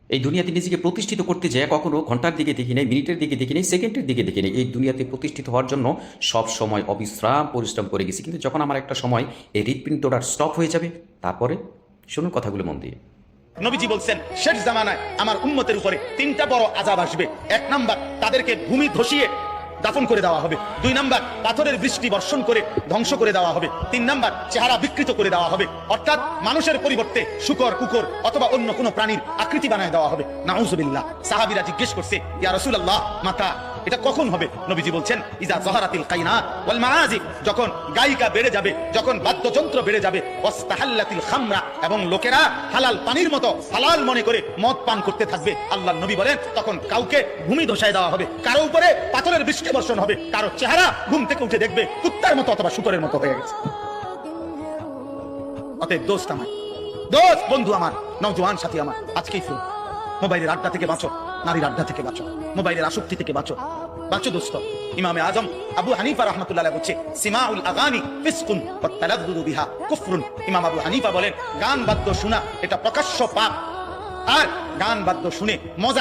এই দুনিয়াতে নিজেকে প্রতিষ্ঠিত করতে যায় কখনো ঘন্টার দিকে দেখি নাই, মিনিটের দিকে দেখি নাই, সেকেন্ডের দিকে দেখি নাই। এই দুনিয়াতে প্রতিষ্ঠিত হওয়ার জন্য সব সময় অবিশ্রাম পরিশ্রম করে গেছি, কিন্তু যখন আমার একটা সময় এই হৃৎপিণ্ডটা স্টপ হয়ে যাবে, তারপরে শুনুন কথাগুলো মন দিয়ে। নবীজি বলছেন শেষ জামানায় আমার উম্মতের উপরে তিনটা বড় আযাব আসবে। এক নাম্বার, তাদেরকে ভূমি ধসিয়ে দাফন করে দেওয়া হবে। দুই নাম্বার, পাথরের বৃষ্টি বর্ষণ করে ধ্বংস করে দেওয়া হবে। তিন নাম্বার, চেহারা বিকৃত করে দেওয়া হবে, অর্থাৎ মানুষের পরিবর্তে শুকর, কুকুর অথবা অন্য কোনো প্রাণীর আকৃতি বানায় দেওয়া হবে। নাউযুবিল্লাহ। সাহাবীরা জিজ্ঞেস করছে, ইয়া রাসূলুল্লাহ, মাতা এটা কখন হবে? নবীজি বলছেন, ইজা যাহারাতিল কাইনাত ওয়াল মাআজিব, যখন গায়িকা বেড়ে যাবে, যখন বাদ্যযন্ত্র বেড়ে যাবে, ওয়াস্তাহাল্লাতিল খামরা, এবং লোকেরা হালাল পানির মতো হালাল মনে করে মদ পান করতে থাকবে। আল্লাহর নবী বলেন, তখন কাউকে ভূমি ধসায় দেওয়া হবে, কারো উপরে পাথরের বৃষ্টি বর্ষণ হবে, কারো চেহারা ঘুম থেকে উঠে দেখবে কুত্তার মতো অথবা শুকরের মতো হয়ে গেছে। অতএব দোস্ত আমার, দোস্ত, বন্ধু আমার, নওজোয়ান সাথী আমার, আজকেই ফোন, মোবাইলের আড্ডা থেকে বাঁচো, নারীর আড্ডা থেকে বাঁচো, মোবাইলের আসক্তি থেকে বাঁচো, বাঁচো দোস্ত। ইমামে আজম আবু হানিফা রাহমাতুল্লাহ আলাইহি বলছে, সিমাউল আগানি ফিসকুন ওয়া তালাদ্দুদু বিহা কুফরুন। ইমাম আবু হানিফা বলেন, গান বাদ্য শোনা এটা প্রকাশ্য পাপ, আর গান বাদ্য শুনে মজা